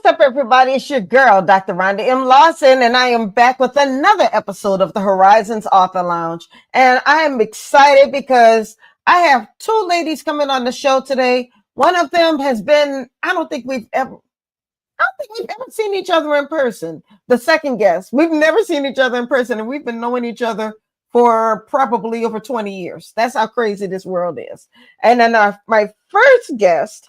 What's up, everybody? It's your girl, Dr. Rhonda M. Lawson, and I am back with another episode of the Horizons Author Lounge. And I am excited because I have two ladies coming on the show today. One of them has been, I don't think we've ever seen each other in person. The second guest, we've never seen each other in person, and we've been knowing each other for probably over 20 years. That's how crazy this world is. And then my first guest,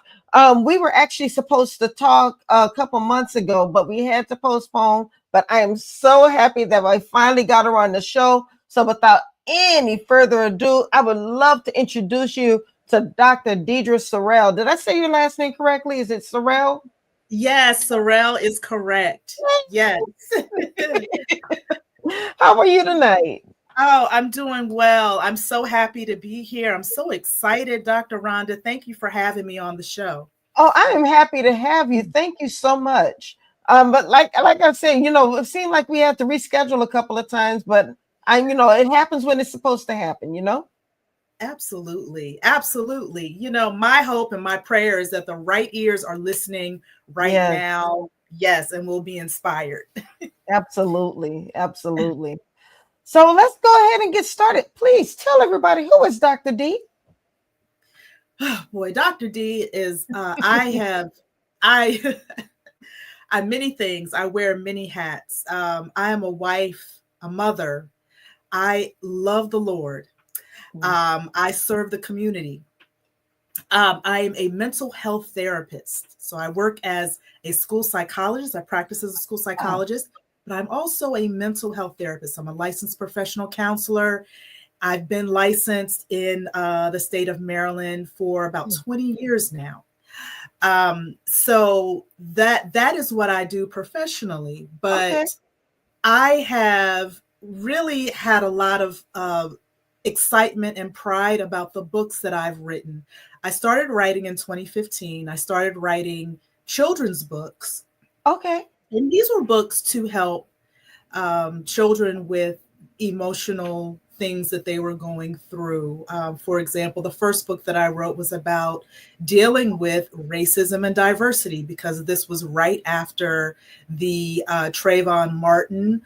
we were actually supposed to talk a couple months ago, but we had to postpone. But I am so happy that I finally got her on the show. So without any further ado, I would love to introduce you to Dr. Deidra Sorrell. Did I say your last name correctly? Is it Sorrell? Yes, Sorrell is correct. Yes. How are you tonight? Oh, I'm doing well. I'm so happy to be here. I'm so excited, Dr. Rhonda. Thank you for having me on the show. Oh, I am happy to have you. Thank you so much. But like I said, it seemed like we had to reschedule a couple of times, but it happens when it's supposed to happen. Absolutely. Absolutely. My hope and my prayer is that the right ears are listening right Yes, now. Yes, and will be inspired. absolutely. Absolutely. So let's go ahead and get started. Please tell everybody, who is Dr. D? Oh, boy, Dr. D is I I'm many things. I wear many hats. I am a wife, a mother. I love the Lord. I serve the community. I am a mental health therapist. So I work as a school psychologist. I practice as a school psychologist, but I'm also a mental health therapist. I'm a licensed professional counselor. I've been licensed in the state of Maryland for about 20 years now. So that is what I do professionally. But Okay. I have really had a lot of excitement and pride about the books that I've written. I started writing in 2015. I started writing children's books. Okay. And these were books to help children with emotional things that they were going through. For example, the first book that I wrote was about dealing with racism and diversity, because this was right after the Trayvon Martin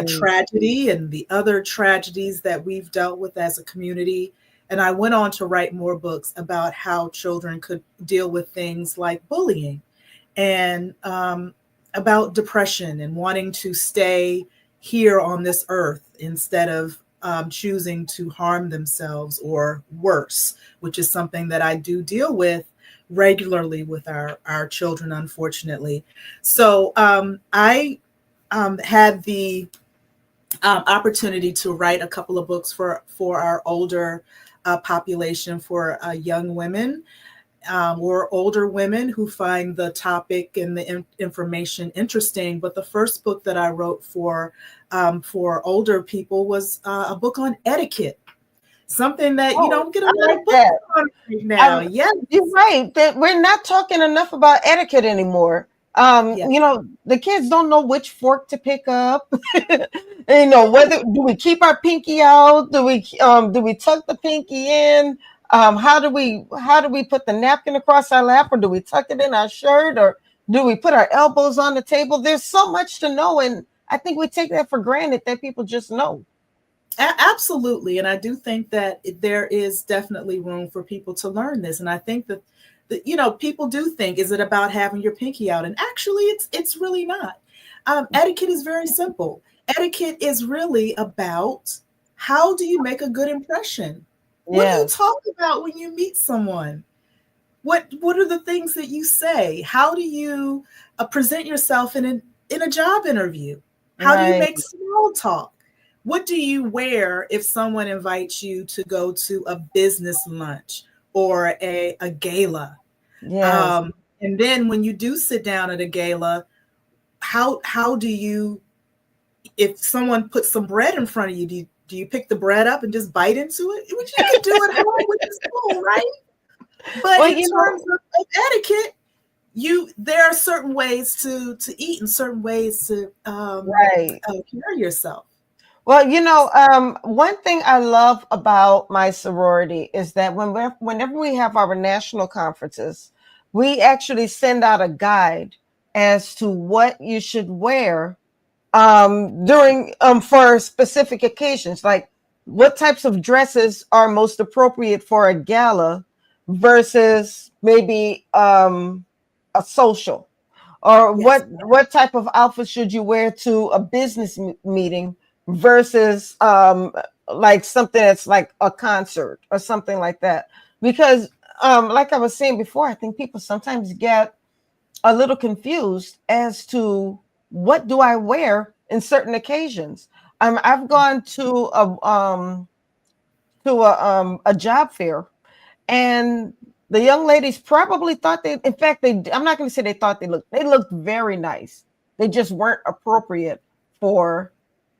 tragedy and the other tragedies that we've dealt with as a community. And I went on to write more books about how children could deal with things like bullying and about depression and wanting to stay here on this earth instead of choosing to harm themselves or worse, which is something that I do deal with regularly with our children, unfortunately. So I had the opportunity to write a couple of books for our older population, for young women or older women who find the topic and the information interesting. But the first book that I wrote for older people was a book on etiquette, something that you don't get a lot of books on right now. Yes, you're right. That we're not talking enough about etiquette anymore. yes. The kids don't know which fork to pick up. Whether do we keep our pinky out? Do we tuck the pinky in? How do we put the napkin across our lap, or do we tuck it in our shirt, or do we put our elbows on the table? There's so much to know, and I think we take that for granted that people just know. Absolutely. And I do think that there is definitely room for people to learn this. And I think that, people do think, is it about having your pinky out? And actually, it's really not. Etiquette is very simple. Etiquette is really about, how do you make a good impression? What do you Yes. talk about when you meet someone? What are the things that you say? How do you present yourself in a job interview? How do you Right. make small talk? What do you wear if someone invites you to go to a business lunch or a gala? Yes. And then when you do sit down at a gala, how do you, if someone puts some bread in front of you, do you pick the bread up and just bite into it? Which you could do at home with the spoon, right? But Well, in terms of etiquette, there are certain ways to eat and certain ways to right. carry yourself. Well, one thing I love about my sorority is that whenever we have our national conferences, we actually send out a guide, as to what you should wear during for specific occasions, like what types of dresses are most appropriate for a gala versus maybe a social, or Yes. what type of outfit should you wear to a business meeting versus like something that's like a concert or something like that. Because like I was saying before, I think people sometimes get a little confused as to what do I wear in certain occasions. I've gone to a job fair, and the young ladies probably thought they, in fact, they. I'm not going to say they thought they looked very nice. They just weren't appropriate for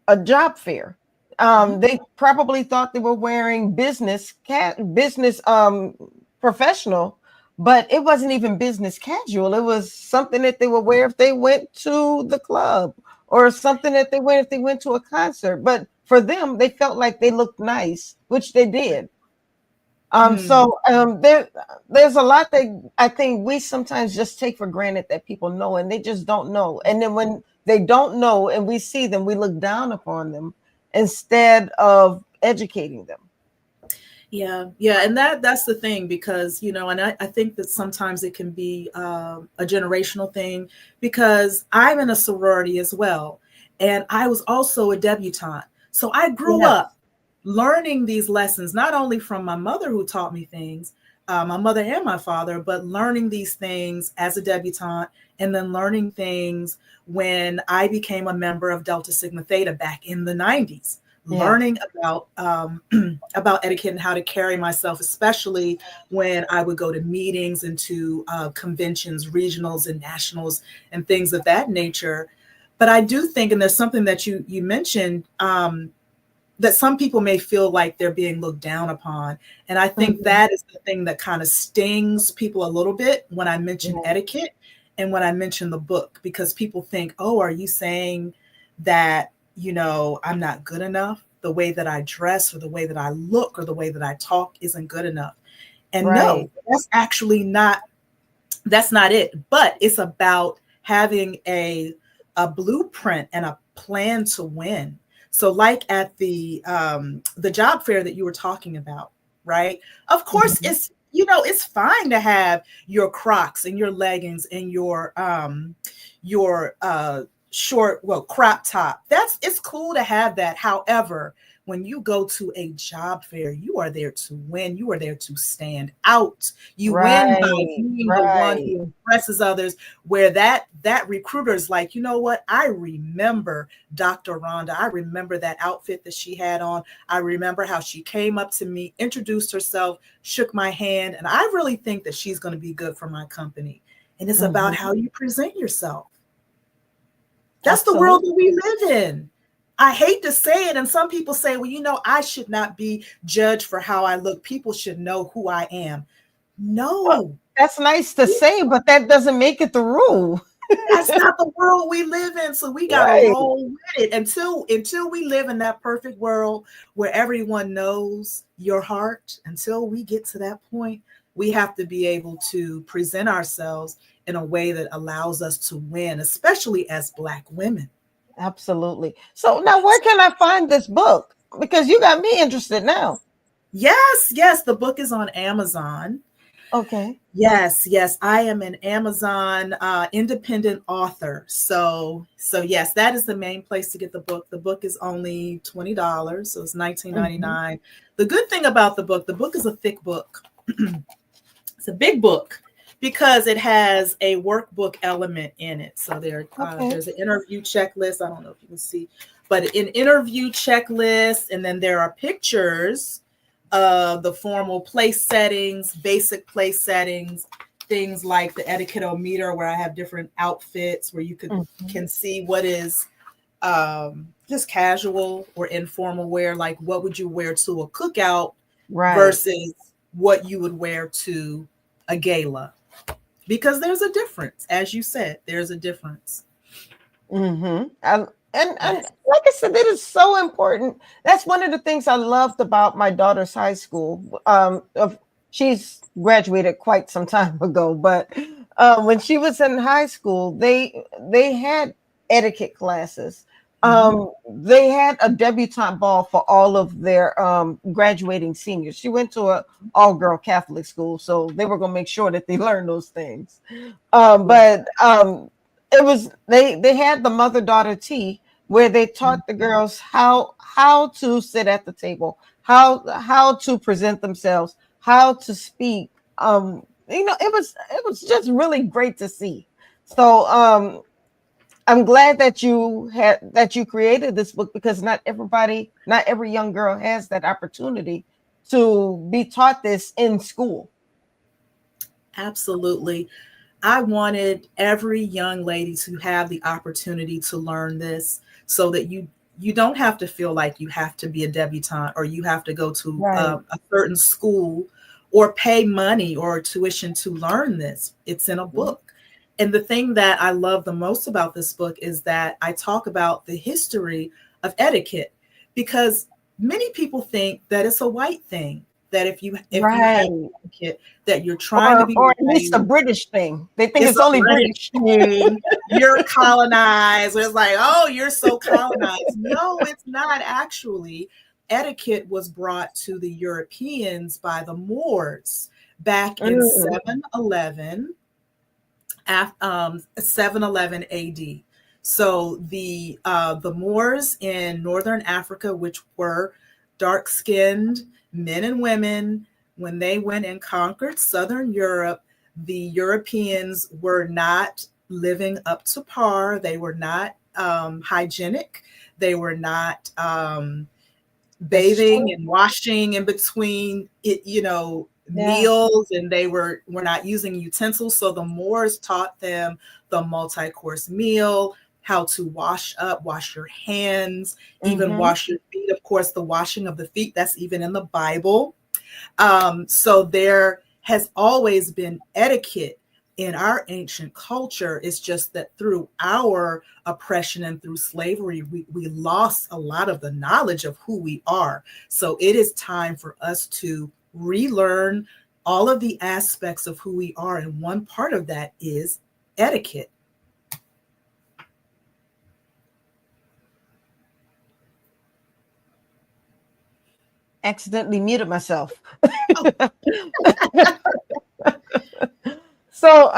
a job fair. Mhm. They probably thought they were wearing business professional, but it wasn't even business casual. It was something that they would wear if they went to the club, or something that they wear if they went to a concert. But for them, they felt like they looked nice, which they did. Mm. There's a lot that I think we sometimes just take for granted that people know, and they just don't know. And then when they don't know and we see them, we look down upon them instead of educating them. Yeah, yeah, and that's the thing, because and I think that sometimes it can be a generational thing, because I'm in a sorority as well, and I was also a debutante, so I grew Yes. up learning these lessons, not only from my mother who taught me things, my mother and my father, but learning these things as a debutante, and then learning things when I became a member of Delta Sigma Theta back in the 90s, Yeah. learning about etiquette and how to carry myself, especially when I would go to meetings and to conventions, regionals and nationals, and things of that nature. But I do think, and there's something that you mentioned, that some people may feel like they're being looked down upon. And I think Mhm. that is the thing that kind of stings people a little bit when I mention Yeah. etiquette and when I mention the book, because people think, oh, are you saying that, I'm not good enough? The way that I dress, or the way that I look, or the way that I talk isn't good enough. And no, Right. that's not it. But it's about having a blueprint and a plan to win. So, like at the job fair that you were talking about, right? Of course, Mhm. it's fine to have your Crocs and your leggings and your short, well, crop top. It's cool to have that. However, when you go to a job fair, you are there to win. You are there to stand out. You win by Right. being the one Right. who impresses others, where that recruiter is like, you know what? I remember Dr. Rhonda. I remember that outfit that she had on. I remember how she came up to me, introduced herself, shook my hand, and I really think that she's going to be good for my company. And it's about Mhm. how you present yourself. That's the world Absolutely. that we live in. I hate to say it, and some people say, well, I should not be judged for how I look. People should know who I am. Well, No, that's nice to say, but that doesn't make it the rule. that's not the world we live in. So we got to Right. roll with it until we live in that perfect world where everyone knows your heart. Until we get to that point, we have to be able to present ourselves in a way that allows us to win, especially as Black women. Absolutely. So now where can I find this book? Because you got me interested now. Yes, yes, the book is on Amazon. Okay. Yes, yes, I am an Amazon independent author. So yes, that is the main place to get the book. The book is only $20, so it's 19.99. Mhm. The good thing about the book is a thick book. It's a big book because it has a workbook element in it. So Okay. there's an interview checklist. I don't know if you can see, but an interview checklist, and then there are pictures of the formal place settings, basic place settings, things like the etiquette-o-meter, where I have different outfits where you Mhm. can see what is just casual or informal wear, like what would you wear to a cookout Right. versus what you would wear to a gala, because there's a difference. As you said, there's a difference. Mm-hmm. And Yes. like I said, it is so important. That's one of the things I loved about my daughter's high school. She's graduated quite some time ago, but when she was in high school, they had etiquette classes. Mhm. They had a debutante ball for all of their graduating seniors. She went to a all girl Catholic school, so they were going to make sure that they learned those things. Right. But it was they had the mother daughter tea where they taught the Mhm. girls how to sit at the table, how to present themselves, how to speak. It was just really great to see. So I'm glad that you created this book, because not every young girl has that opportunity to be taught this in school. Absolutely. I wanted every young lady to have the opportunity to learn this so that you don't have to feel like you have to be a debutante or you have to go to Right. a certain school or pay money or tuition to learn this. It's in a book. And the thing that I love the most about this book is that I talk about the history of etiquette, because many people think that it's a white thing, that if you have Right. etiquette, that you're trying to be Or at least a white. British thing. They think It's it's a only British British. thing. You're colonized. It's like, oh, you're so colonized. No, it's not actually. Etiquette was brought to the Europeans by the Moors back in Mm, 711, 711 AD. So the Moors in northern Africa, which were dark skinned men and women, when they went and conquered southern Europe, the Europeans were not living up to par. They were not hygienic. They were not that's bathing true. and washing in between it, Yeah. meals, and they were not using utensils. So the Moors taught them the multi-course meal, how to wash your hands, even Mm-hmm. wash your feet. Of course, the washing of the feet, that's even in the Bible. So there has always been etiquette in our ancient culture. It's just that through our oppression and through slavery, we lost a lot of the knowledge of who we are. So it is time for us to relearn all of the aspects of who we are. And one part of that is etiquette. Accidentally muted myself. Oh, So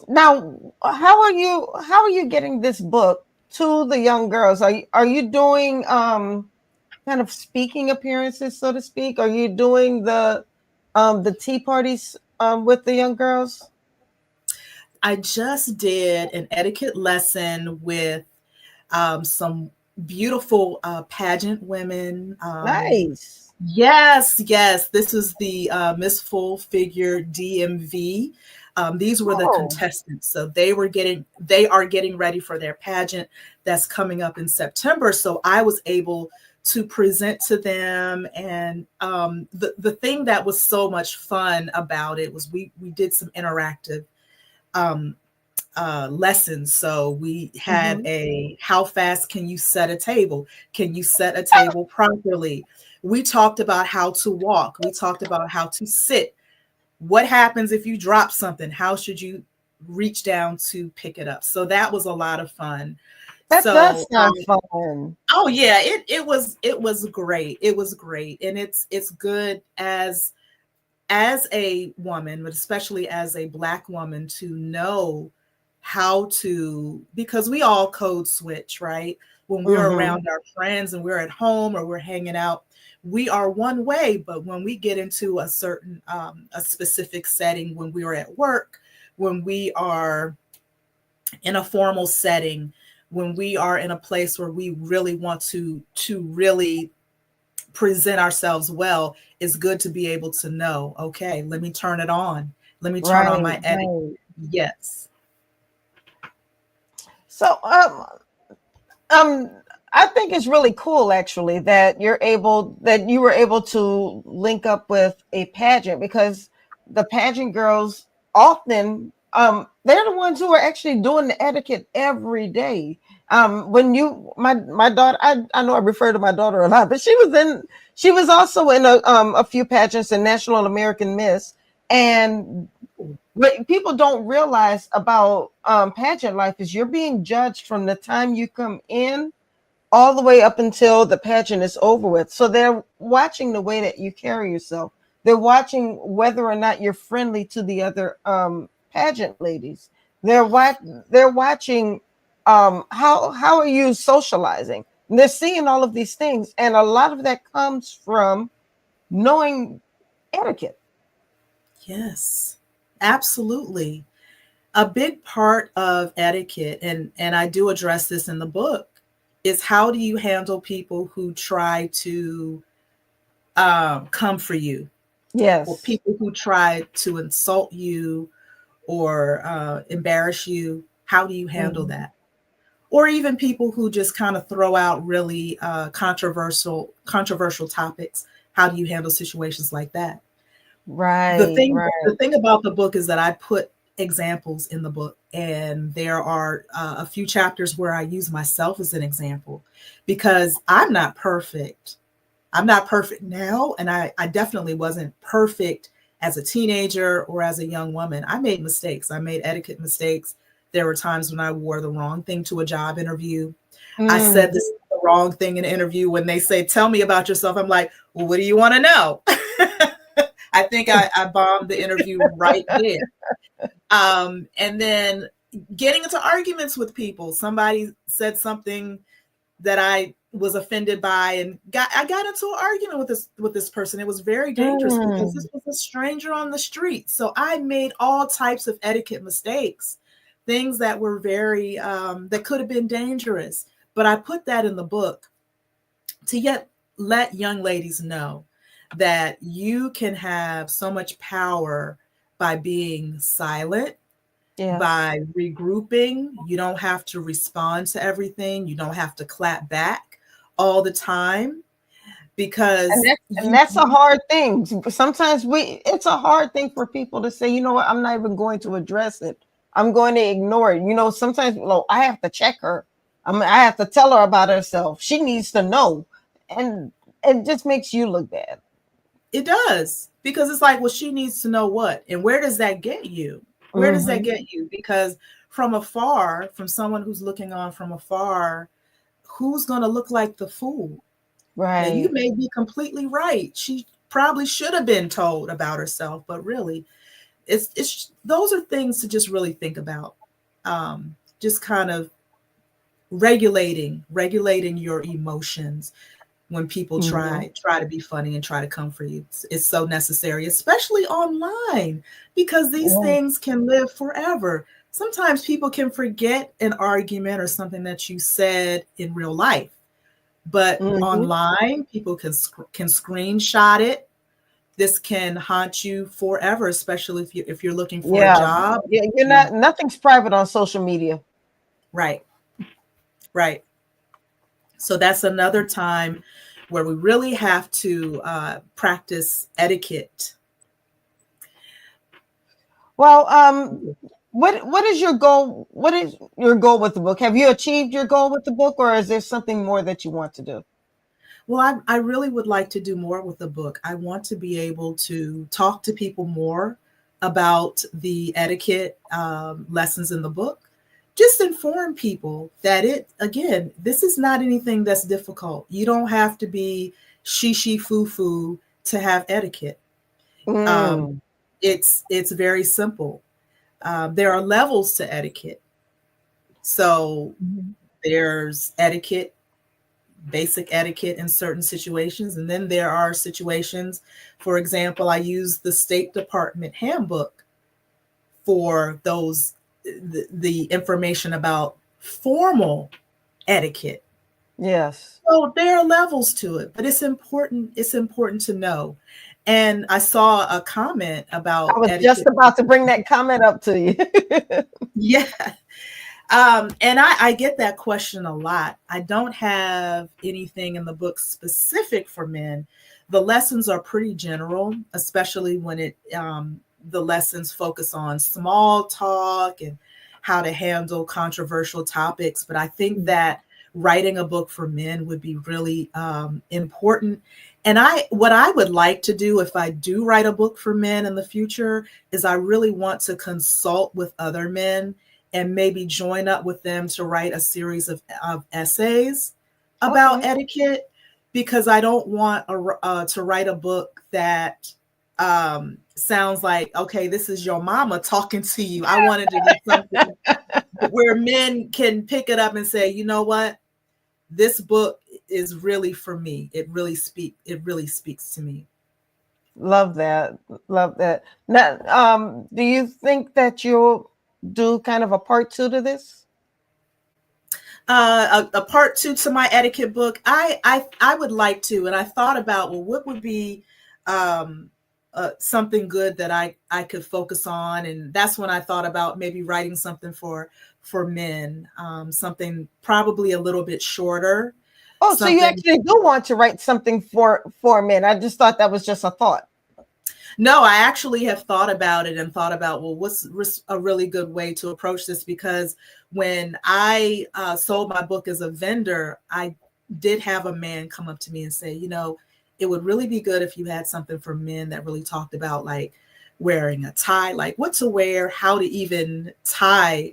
now how are you getting this book to the young girls? Are you doing kind of speaking appearances, so to speak? Are you doing the tea parties with the young girls? I just did an etiquette lesson with some beautiful pageant women. Nice. Yes, yes. This is the Miss Full Figure DMV. These were the Oh, contestants. So they are getting ready for their pageant that's coming up in September. So I was able to present to them. And the thing that was so much fun about it was we did some interactive um, lessons. So we had hmm, a how fast can you set a table? Can you set a table properly? We talked about how to walk. We talked about how to sit. What happens if you drop something? How should you reach down to pick it up? So that was a lot of fun. that does So sound fun. oh yeah, it was great. It was great. And it's good as a woman, but especially as a Black woman, to know how to, because we all code switch, right? When we're Hmm. around our friends and we're at home or we're hanging out, we are one way. But when we get into a specific setting, when we are at work, when we are in a formal setting, when we are in a place where we really want to really present ourselves well, it's good to be able to know, okay, let me turn it on. Let me turn on Right, my etiquette. right. Yes. So um I think it's really cool actually that you were able to link up with a pageant, because the pageant girls often they're the ones who are actually doing the etiquette every day. When you my daughter, I know I refer to my daughter a lot, but she was also in a few pageants and National American Miss, and what people don't realize about pageant life is you're being judged from the time you come in all the way up until the pageant is over with. So they're watching the way that you carry yourself. They're watching whether or not you're friendly to the other pageant ladies. They're watching how are you socializing. And they're seeing all of these things, and a lot of that comes from knowing etiquette. Yes, absolutely. A big part of etiquette, and I do address this in the book, is how do you handle people who try to come for you, or Yes. people who try to insult you or embarrass you? How do you handle Mhm. that? Or even people who just kind of throw out really controversial topics. How do you handle situations like that? the Right, thing right. the thing about the book is that I put examples in the book, and there are a few chapters where I use myself as an example, because I'm not perfect now, and I definitely wasn't perfect as a teenager or as a young woman. I made mistakes. I made etiquette mistakes. There were times when I wore the wrong thing to a job interview. I said Mm. this the wrong thing in an interview. When they say, "Tell me about yourself," I'm like, "Well, what do you want to know?" I think I bombed the interview right there. And then getting into arguments with people. Somebody said something that I was offended by, and I got into an argument with this person. It was very dangerous because this Mm. was a stranger on the street. So I made all types of etiquette mistakes, things that were very that could have been dangerous. But I put that in the book to yet let young ladies know that you can have so much power by being silent, Yes. by regrouping. You don't have to respond to everything. You don't have to clap back all the time, And because that's a hard thing. Sometimes it's a hard thing for people to say, you know what, I'm not even going to address it. I'm going to ignore it. Sometimes I have to check her. I have to tell her about herself. She needs to know. And it just makes you look bad. it does, because it's like, well, she needs to know what, and where does that get you? Where does that Hmm. get you? Because from afar, from someone who's looking on from afar, who's going to look like the fool? Now, you Right. may be completely right. She probably should have been told about herself, but really, it's those are things to just really think about. Just kind of regulating your emotions when people Hmm. try to be funny and try to come for you. It's so necessary, especially online, because these Yeah. things can live forever. Sometimes people can forget an argument or something that you said in real life, but Hmm. online people can screenshot it. This can haunt you forever, especially if you're looking for a Yeah. job. Yeah. You're You not, nothing's private on social media. right, right. So that's another time where we really have to practice etiquette. Well, what is your goal? What is your goal with the book? Have you achieved your goal with the book, or is there something more that you want to do? Well, I really would like to do more with the book. I want to be able to talk to people more about the etiquette lessons in the book. Just inform people that again, this is not anything that's difficult. You don't have to be she foo foo to have etiquette. Um, Mm. it's very simple. There are levels to etiquette. So Mhm. there's etiquette, basic etiquette in certain situations. And then there are situations, for example, I use the State Department handbook for the information about formal etiquette. Yes. So there are levels to it, but it's important to know. And I saw a comment I about was just etiquette. about to bring that comment up to you. Yeah. And I get that question a lot. I don't have anything in the book specific for men. The lessons are pretty general, especially when the lessons focus on small talk and how to handle controversial topics. But I think that writing a book for men would be really important. And what I would like to do if I do write a book for men in the future is I really want to consult with other men and maybe join up with them to write a series of essays about Okay. etiquette, because I don't want to write a book that sounds like, okay, this is your mama talking to you. I wanted to do something where men can pick it up and say, you know what, this book is really for me. It really speaks to me. Love that. Love that. Now, do you think that you'll do kind of a part two to this? A part two to my etiquette book. I would like to, and I thought about, well, what would be um, something good that I could focus on, and that's when I thought about maybe writing something for men, something probably a little bit shorter, Oh, so you something. actually do want to write something for men. I just thought that was just a thought. No, I actually have thought about it and thought about, well, what's a really good way to approach this? Because when I sold my book as a vendor, I did have a man come up to me and say, you know, it would really be good if you had something for men that really talked about like wearing a tie, like what to wear, how to even tie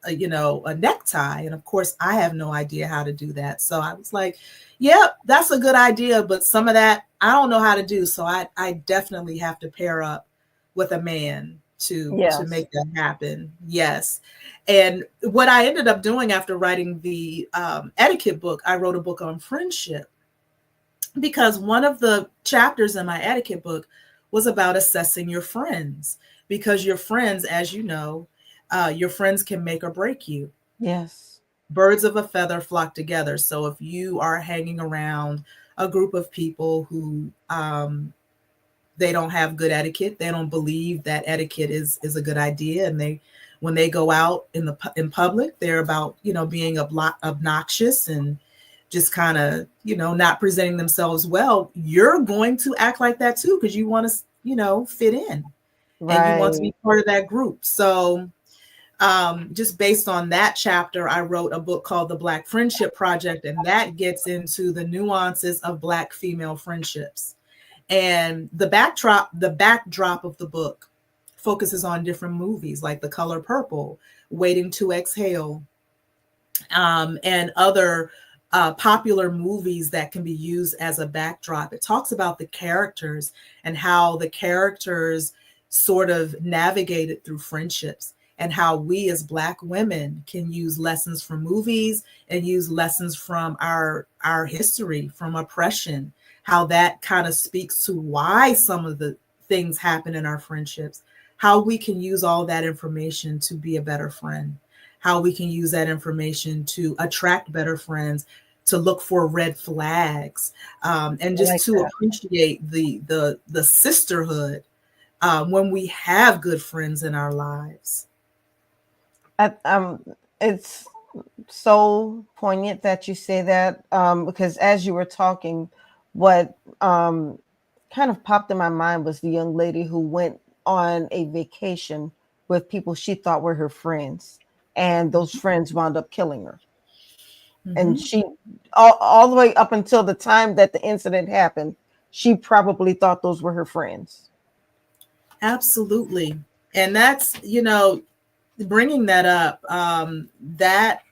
a necktie. And of course, I have no idea how to do that. So I was like, yep, that's a good idea. But some of that I don't know how to do. So I definitely have to pair up with a man to Yes. make that happen. Yes. And what I ended up doing after writing the etiquette book, I wrote a book on friendship, because one of the chapters in my etiquette book was about assessing your friends, because your friends, as you know, your friends can make or break you. Yes. Birds of a feather flock together. So if you are hanging around a group of people who they don't have good etiquette, they don't believe that etiquette is a good idea, and they when they go out in public, they're about being obnoxious and just kind of not presenting themselves well. You're going to act like that too, because you want to fit in, and you want to Right. be part of that group. So just based on that chapter, I wrote a book called The Black Friendship Project, and that gets into the nuances of Black female friendships. And the backdrop of the book focuses on different movies like The Color Purple, Waiting to Exhale, and other popular movies that can be used as a backdrop. It talks about the characters and how the characters sort of navigated through friendships, and how we as Black women can use lessons from movies and use lessons from our history, from oppression, how that kind of speaks to why some of the things happen in our friendships, how we can use all that information to be a better friend, how we can use that information to attract better friends, to look for red flags, and I just like to that. appreciate the sisterhood when we have good friends in our lives. I, it's so poignant that you say that, because as you were talking, what kind of popped in my mind was the young lady who went on a vacation with people she thought were her friends, and those friends wound up killing her. And Mm-hmm. she, all the way up until the time that the incident happened, she probably thought those were her friends. Absolutely. And that's, bringing that up, that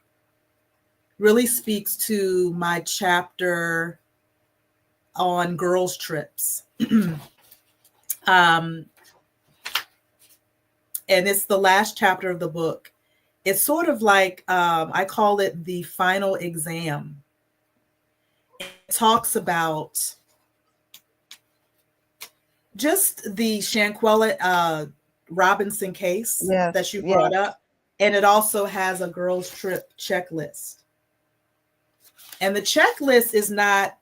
really speaks to my chapter on girls' trips. um, and it's the last chapter of the book. It's sort of like, I call it the final exam. It talks about just the Shanquella Robinson case that Yes, you brought yes. up. And it also has a girls' trip checklist. And the checklist is not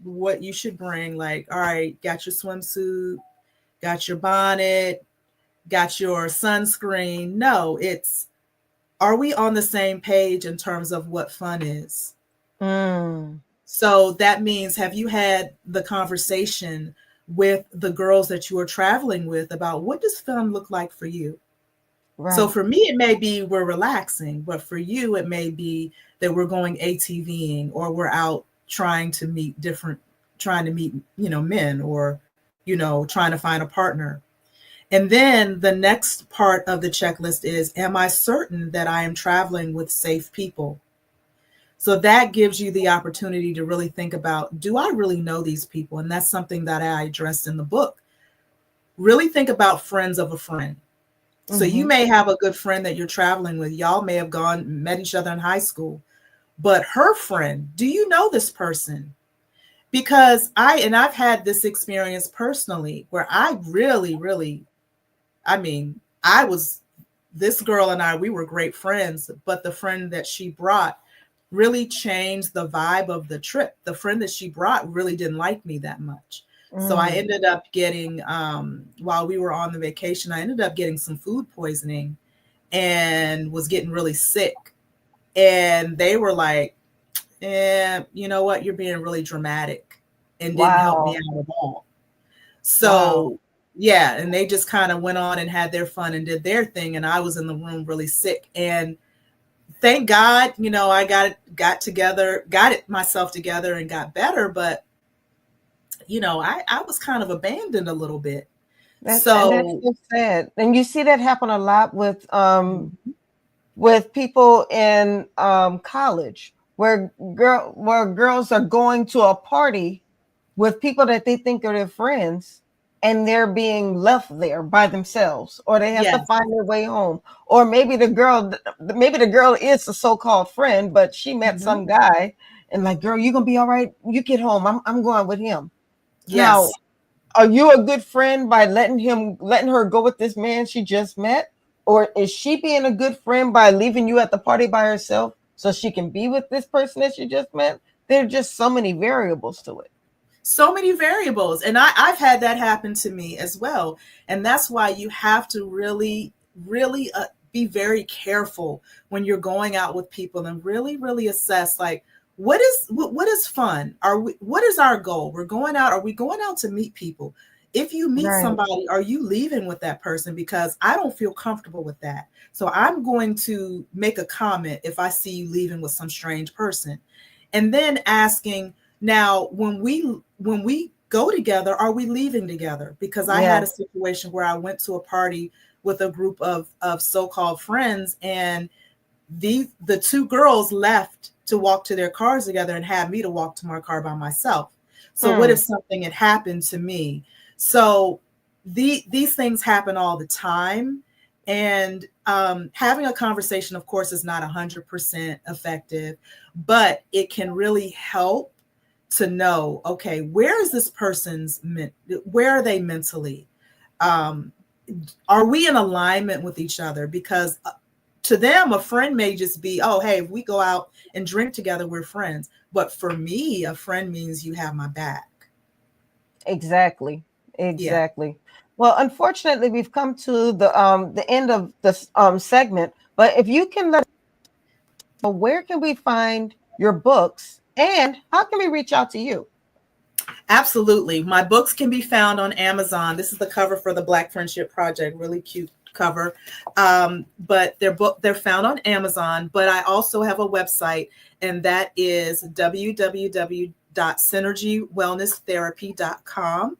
what you should bring. Like, all right, got your swimsuit, got your bonnet, got your sunscreen. No, it's, are we on the same page in terms of what fun is? Mm, So that means, have you had the conversation with the girls that you are traveling with about what does fun look like for you? So right. for me, it may be we're relaxing, but for you, it may be that we're going ATVing, or we're out trying to meet different trying to meet, men, or, trying to find a partner. And then the next part of the checklist is, am I certain that I am traveling with safe people? So that gives you the opportunity to really think about, do I really know these people? And that's something that I addressed in the book. Really think about friends of a friend. So you may have a good friend that you're traveling with. Y'all may have met each other in high school, but her friend, do you know this person? Because I've had this experience personally where I really, really, this girl and we were great friends, but the friend that she brought really changed the vibe of the trip. The friend that she brought really didn't like me that much. So I ended up getting, while we were on the vacation, I ended up getting some food poisoning and was getting really sick. And they were like, you know what? You're being really dramatic, and didn't help me out at all. So, yeah. And they just kind of went on and had their fun and did their thing. And I was in the room really sick. And thank God, I got it myself together and got better. But, I was kind of abandoned a little bit. That's so sad. And you see that happen a lot with people in college, where girls are going to a party with people that they think are their friends, and they're being left there by themselves, or they have to find their way home. Or maybe the girl is a so-called friend, but she met some guy and like, girl, you gonna be all right? You get home. I'm going with him. Yes. Now, are you a good friend by letting her go with this man she just met? Or is she being a good friend by leaving you at the party by herself so she can be with this person that she just met? There are just so many variables to it. So many variables. And I've had that happen to me as well. And that's why you have to really, really be very careful when you're going out with people, and really, really assess, like, what is fun? What is our goal? We're going out. Are we going out to meet people? If you meet somebody, are you leaving with that person? Because I don't feel comfortable with that. So I'm going to make a comment if I see you leaving with some strange person. And then asking, now, when we go together, are we leaving together? Because I had a situation where I went to a party with a group of so-called friends, and the two girls left to walk to their cars together and had me to walk to my car by myself. So what if something had happened to me? So these things happen all the time. And having a conversation, of course, is not 100% effective, but it can really help to know, okay, where is this where are they mentally? Are we in alignment with each other? Because to them, a friend may just be, oh, hey, if we go out and drink together, we're friends. But for me, a friend means you have my back. Exactly. Yeah. Well, unfortunately, we've come to the end of this segment. But if you can let us know, where can we find your books, and how can we reach out to you? Absolutely. My books can be found on Amazon. This is the cover for the Black Friendship Project. Really cute cover. But they're found on Amazon. But I also have a website, and that is www.synergywellnesstherapy.com.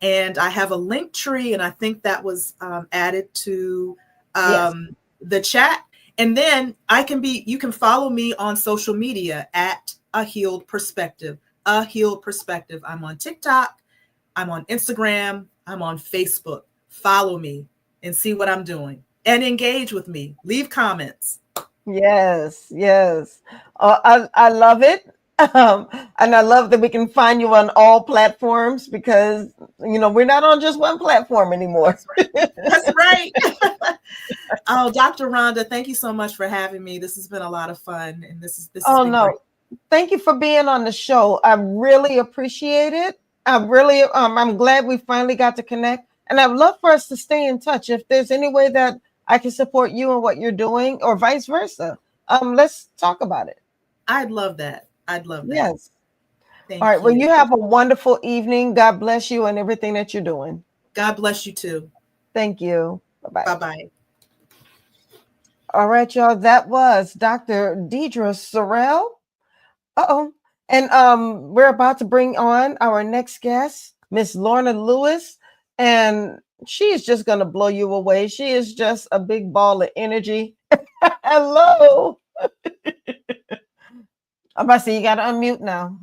And I have a link tree, and I think that was added to the chat. And then you can follow me on social media at A Healed Perspective. A Healed Perspective. I'm on TikTok, I'm on Instagram, I'm on Facebook. Follow me and see what I'm doing, and engage with me. Leave comments. Yes. I love it. And I love that we can find you on all platforms, because we're not on just one platform anymore. That's right. Oh, Dr. Rhonda, thank you so much for having me. This has been a lot of fun, and this has been great. Thank you for being on the show. I really appreciate it. I'm glad we finally got to connect, and I'd love for us to stay in touch. If there's any way that I can support you and what you're doing, or vice versa, let's talk about it. I'd love that. Yes. Thank All right. you. Well, you have a wonderful evening. God bless you and everything that you're doing. God bless you too. Thank you. Bye-bye. Bye-bye. All right, y'all. That was Dr. Deidra Sorrell. Uh-oh. And we're about to bring on our next guest, Miss Lorna Lewis, and she is just going to blow you away. She is just a big ball of energy. Hello. I'm about to say you got to unmute now.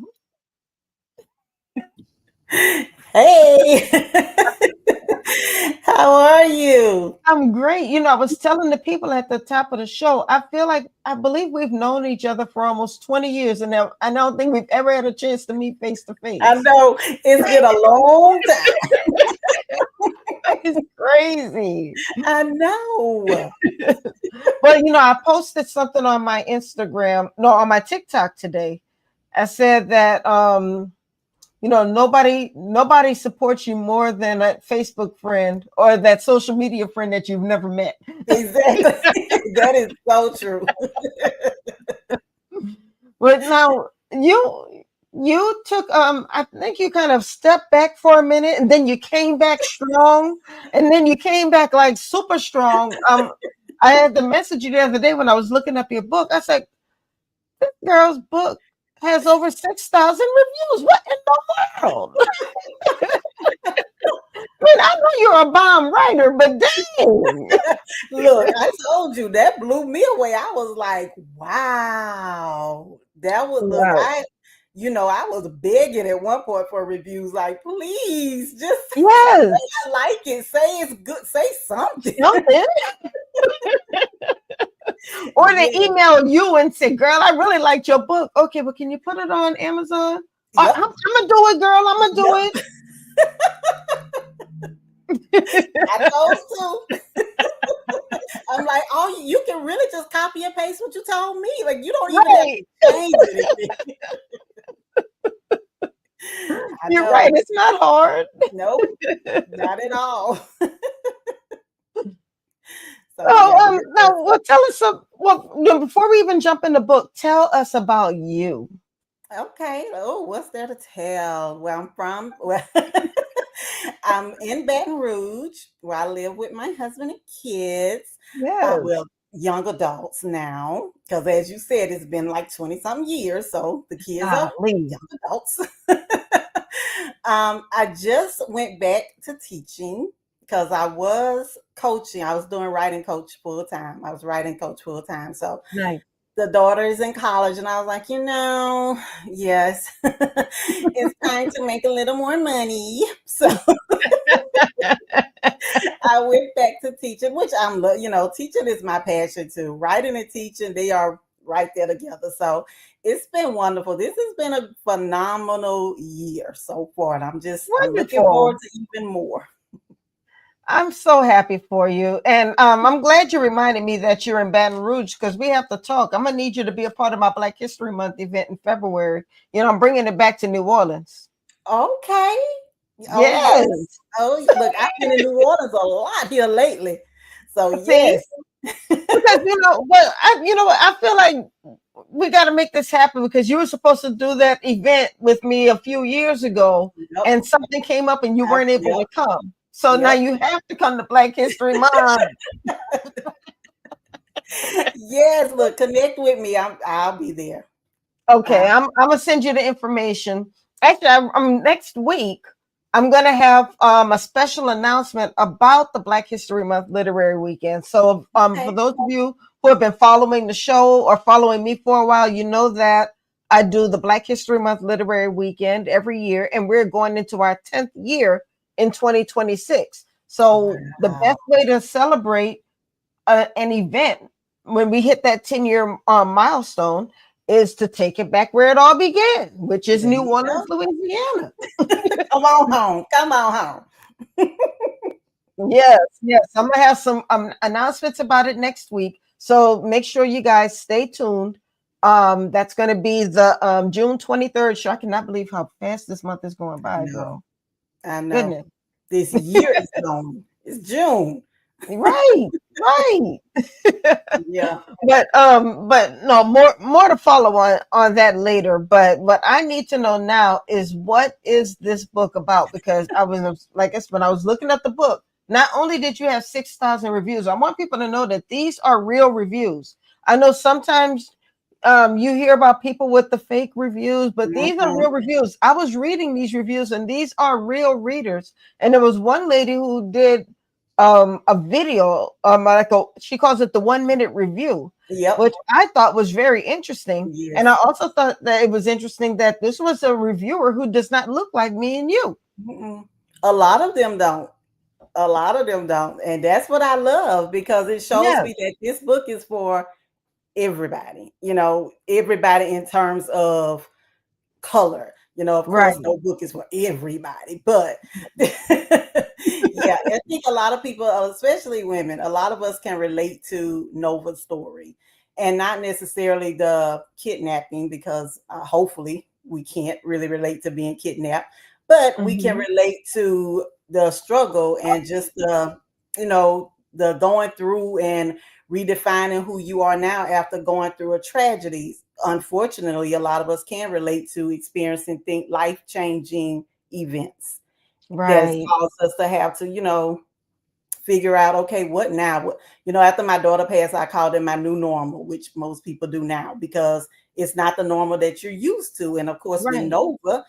Hey, how are you? I'm great. You know, I was telling the people at the top of the show, I believe we've known each other for almost 20 years, and I don't think we've ever had a chance to meet face to face. I know it's been a long time. It's crazy. I know. But you know, I posted something on my Instagram, no, on my TikTok today. I said that you know, nobody supports you more than a Facebook friend or that social media friend that you've never met. Exactly. That is so true. But now you took I think you kind of stepped back for a minute and then you came back strong and then you came back like super strong. I had to message you the other day when I was looking up your book. I said, this girl's book has over 6,000 reviews. What in the world? I mean, I know you're a bomb writer, but dang. Look, I told you that blew me away. I was like, wow. That was look, Right. I was begging at one point for reviews, like, please just Yes. say I like it, say it's good, say something. Something. Or they Yeah. email you and say, girl, I really liked your book. Okay, but can you put it on Amazon? Yep. I'm gonna do it, girl. I'm gonna do it. I told too. I'm like, oh, you can really just copy and paste what you told me. Like you don't even have to change anything. You're right. It's not hard. Nope, not at all. So, now, well, tell us. Before we even jump in the book, tell us about you. Okay. Oh, what's there to tell? Where I'm from? Well, I'm in Baton Rouge, where I live with my husband and kids. Yes. Well, young adults now, because as you said, it's been like 20 some years. So the kids are young adults. I just went back to teaching because I was coaching. I was doing writing coach full time. I was writing coach full time. So Nice. the daughter is in college, and I was like, yes, it's time to make a little more money. So I went back to teaching, which teaching is my passion too. Writing and teaching, they are right there together. So it's been wonderful. This has been a phenomenal year so far, and I'm looking forward to even more. I'm so happy for you. And I'm glad you reminded me that you're in Baton Rouge because we have to talk. I'm going to need you to be a part of my Black History Month event in February. You know, I'm bringing it back to New Orleans. Okay. Oh, yes. Oh, look, I've been in New Orleans a lot here lately. So, yes. Because, I feel like we got to make this happen because you were supposed to do that event with me a few years ago and something came up and you weren't able to come. So now you have to come to Black History Month. Yes, look, connect with me. I'll be there. Okay, I'm gonna send you the information. Actually, next week I'm gonna have a special announcement about the Black History Month Literary Weekend. So for those of you who have been following the show or following me for a while, you know that I do the Black History Month Literary Weekend every year, and we're going into our 10th year in 2026. So the best way to celebrate an event when we hit that 10-year milestone is to take it back where it all began, which is New Orleans, Louisiana. Come on home. Come on home. Yes. I'm going to have some announcements about it next week. So make sure you guys stay tuned. That's going to be the June 23rd show. I cannot believe how fast this month is going by, girl. I know. Goodness. This year is gone. It's June. Right. Yeah. But no, more to follow on that later. But what I need to know now is what is this book about? Because I was when I was looking at the book, not only did you have 6,000 reviews, I want people to know that these are real reviews. I know sometimes you hear about people with the fake reviews, but these are Mhm. real reviews. I was reading these reviews, and these are real readers. And there was one lady who did a video, she calls it the 1 minute review, Yep. which I thought was very interesting. And I Yes. also thought that it was interesting that this was a reviewer who does not look like me and you. Mm-mm. A lot of them don't. A lot of them don't. And that's what I love because it shows Yes, me that this book is for everybody, everybody in terms of color. Of course, right, no book is for everybody, but yeah, I think a lot of people, especially women, a lot of us can relate to Nova's story and not necessarily the kidnapping because hopefully we can't really relate to being kidnapped, but we can hmm, relate to the struggle and just the going through and redefining who you are now after going through a tragedy. Unfortunately, a lot of us can relate to experiencing life-changing events that's right, caused us to have to, figure out, okay, what now? After my daughter passed, I called it my new normal, which most people do now because it's not the normal that you're used to. And of course, with right. Nova,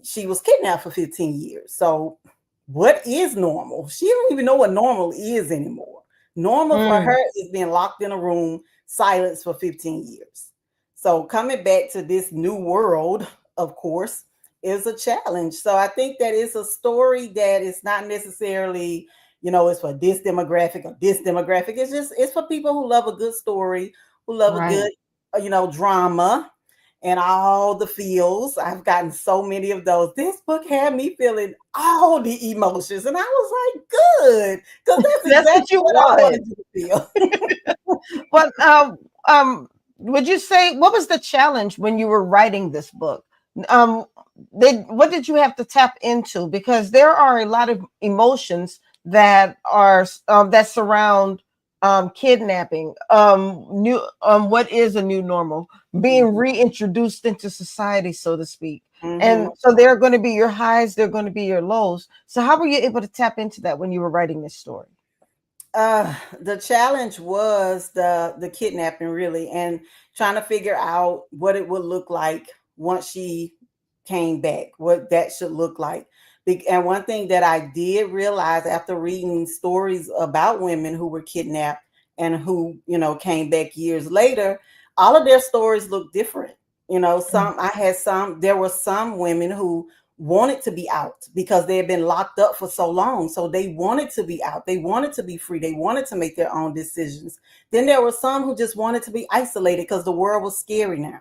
she was kidnapped for 15 years. So, what is normal? She don't even know what normal is anymore. Normal for Mm, her is being locked in a room, silenced for 15 years. So, coming back to this new world, of course, is a challenge. So, I think that it's a story that is not necessarily, it's for this demographic or this demographic. It's for people who love a good story, who love a right. good, drama and all the feels. I've gotten so many of those. This book had me feeling all the emotions, and I was like, good, because that's That's what exactly you what I wanted. wanted you to feel. But would you say what was the challenge when you were writing this book? Um, what did you have to tap into? Because there are a lot of emotions that surround kidnapping. What is a new normal? Being Mhm, reintroduced into society, so to speak. And mhm. so there are going to be your highs, there are going to be your lows. So how were you able to tap into that when you were writing this story? The challenge was the kidnapping, really, and trying to figure out what it would look like once she came back, what that should look like. And one thing that I did realize after reading stories about women who were kidnapped and who, came back years later, all of their stories look different. There were some women who wanted to be out because they had been locked up for so long. So they wanted to be out. They wanted to be free. They wanted to make their own decisions. Then there were some who just wanted to be isolated because the world was scary now.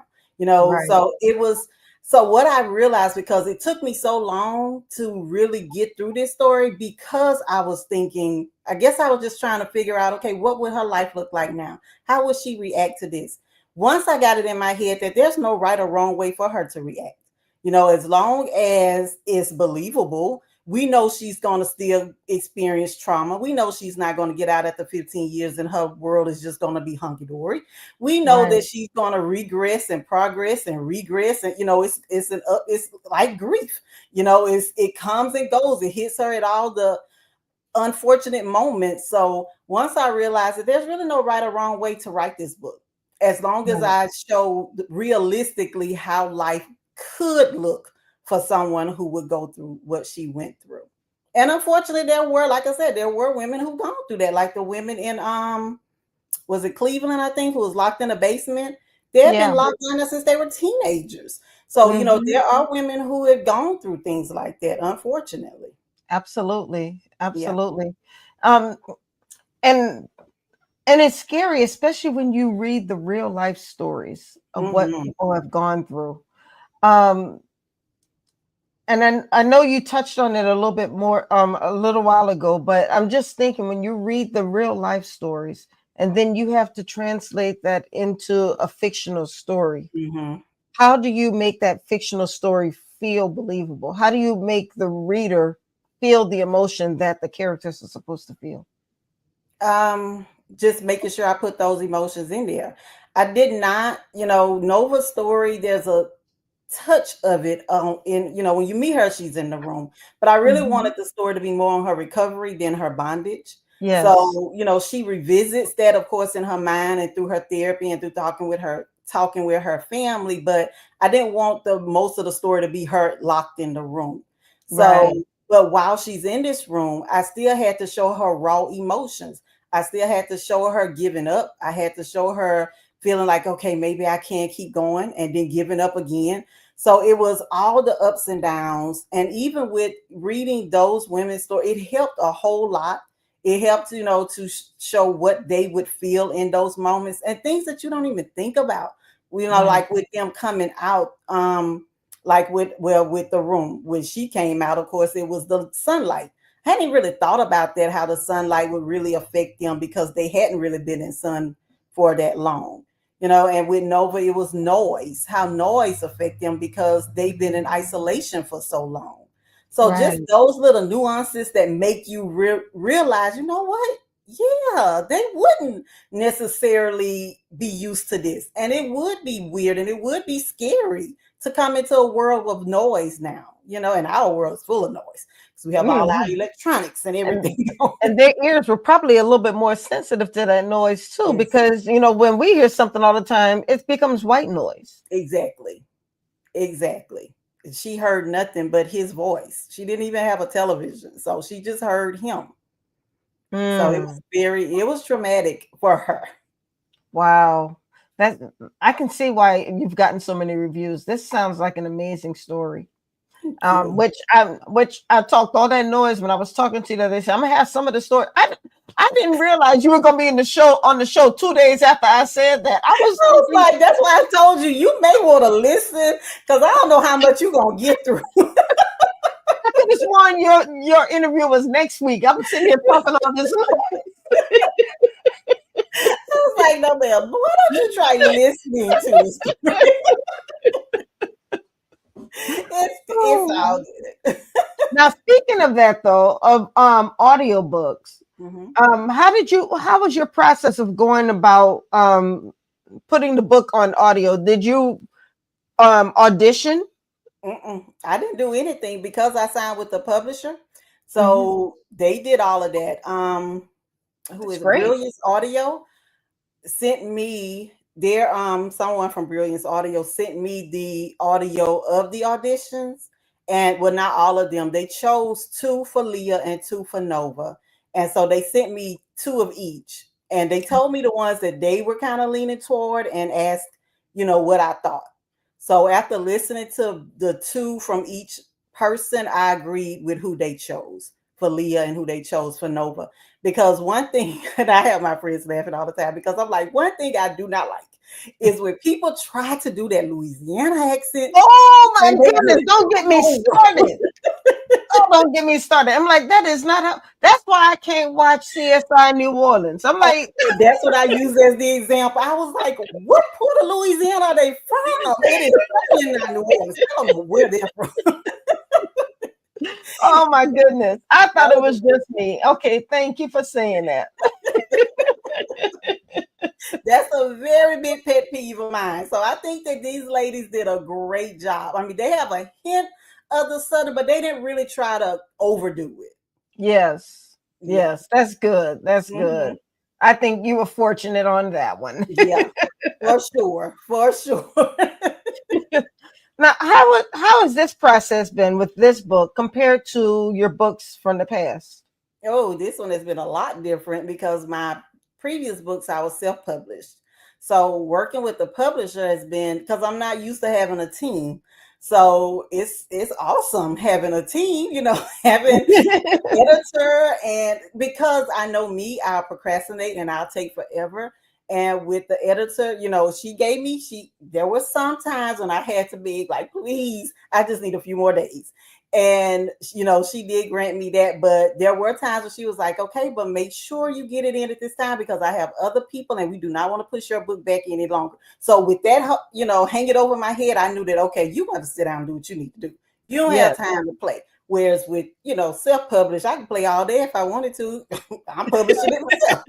Right. So it was. So what I realized, because it took me so long to really get through this story, because I was thinking, I guess I was just trying to figure out, okay, what would her life look like now? How would she react to this? Once I got it in my head that there's no right or wrong way for her to react, as long as it's believable, we know she's going to still experience trauma. We know she's not going to get out after 15 years and her world is just going to be hunky dory. We know that Right. she's going to regress and progress and regress. And, it's like grief, it comes and goes. It hits her at all the unfortunate moments. So once I realized that there's really no right or wrong way to write this book, as long as Right. I show realistically how life could look for someone who would go through what she went through. And unfortunately, like I said, there were women who gone through that, like the women in was it Cleveland, I think, who was locked in a basement. They've been Yeah. locked in since they were teenagers. So, Hmm. there are women who have gone through things like that, unfortunately. Absolutely. Yeah. Absolutely. Um, and and it's scary, especially when you read the real life stories of what Hmm. people have gone through. Um, and then I know you touched on it a little bit more a little while ago, but I'm just thinking when you read the real life stories and then you have to translate that into a fictional story, Hmm. how do you make that fictional story feel believable? How do you make the reader feel the emotion that the characters are supposed to feel? Um, just making sure I put those emotions in there. I did not, Nova's story, there's a touch of it when you meet her, she's in the room. But I really Mhm. wanted the story to be more on her recovery than her bondage. Yes. So, she revisits that, of course, in her mind and through her therapy and through talking with her talking with her family, but I didn't want the most of the story to be her locked in the room. So, Right. but while she's in this room, I still had to show her raw emotions. I still had to show her giving up. I had to show her feeling like, okay, maybe I can't keep going, and then giving up again. So it was all the ups and downs. And even with reading those women's stories, it helped a whole lot. It helped, to show what they would feel in those moments and things that you don't even think about. Right. Like with them coming out, like with the room when she came out, of course, it was the sunlight. I hadn't really thought about that, how the sunlight would really affect them, because they hadn't really been in sun for that long. And with Nova, it was noise, how noise affect them because they've been in isolation for so long. So just Right. those little nuances that make you realize, you know what? Yeah, they wouldn't necessarily be used to this. And it would be weird and it would be scary to come into a world of noise now, and our world is full of noise. So we have all our Mhm. electronics and And everything going. and their ears were probably a little bit more sensitive to that noise too, Yes, because when we hear something all the time, it becomes white noise. exactly. Exactly. She heard nothing but his voice. She didn't even have a television. So she just heard him. So Mm, it was traumatic for her. wow. That I can see why you've gotten so many reviews. This sounds like an amazing story. Thank you. Which I talked all that noise when I was talking to you the other day. I'm gonna have some of the story. I didn't realize you were gonna be in the show on the show 2 days after I said that. I I was was thinking like, that's why I told you, you may want to listen because I don't know how much you're going to get through. I could have sworn your interview was next week. I'm sitting here talking all this. I was like, no, ma'am, why don't you try listening to the story? It's all good. Now, speaking of that, though, of audiobooks, Mhm. how was your process of going about putting the book on audio? Did you audition? I didn't do anything because I signed with the publisher. Mhm. So they did all of that. Who That's is it? great. Brilliance Audio sent me their someone from Brilliance Audio sent me the audio of the auditions, and well, not all of them. They chose two for Leah and two for Nova, and so they sent me two of each, and they told me the ones that they were kind of leaning toward and asked, what I thought. So after listening to the two from each person, I agreed with who they chose for Leah and who they chose for Nova. Because one thing, and I have my friends laughing all the time because I'm like, one thing I do not like is when people try to do that Louisiana accent Oh my and they goodness! get Don't get me so wrong. started. Oh, don't get me started. I'm like, that is not how. That's why I can't watch CSI New Orleans. I'm like, That's what I use as the example. I was like, what part of Louisiana are they from? It is definitely not New Orleans. I don't know where they're from. oh my goodness! I That thought it was was just me. Okay, thank you for saying that. That's a very big pet peeve of mine. So I think that these ladies did a great job. I mean, they have a hint of the southern, but they didn't really try to overdo it. Yes, Yeah. yes, that's good. That's Hmm. good. I think you were fortunate on that one. Yeah, for sure. For sure. Now, how has this process been with this book compared to your books from the past? Oh, this one has been a lot different because my previous books I was self-published. So working with the publisher has been because I'm not used to having a team. So it's awesome having a team, having editor, and because I know me, I'll procrastinate and I'll take forever. And with the editor, she there were some times when I had to be like, please, I just need a few more days. And she did grant me that, but there were times when she was like, okay, but make sure you get it in at this time because I have other people and we do not want to push your book back any longer. So with that, hang it over my head, I knew that, okay, you got to sit down and do what you need to do. You don't Yes. have time to play. Whereas with, self-published, I can play all day if I wanted to. I'm publishing it myself.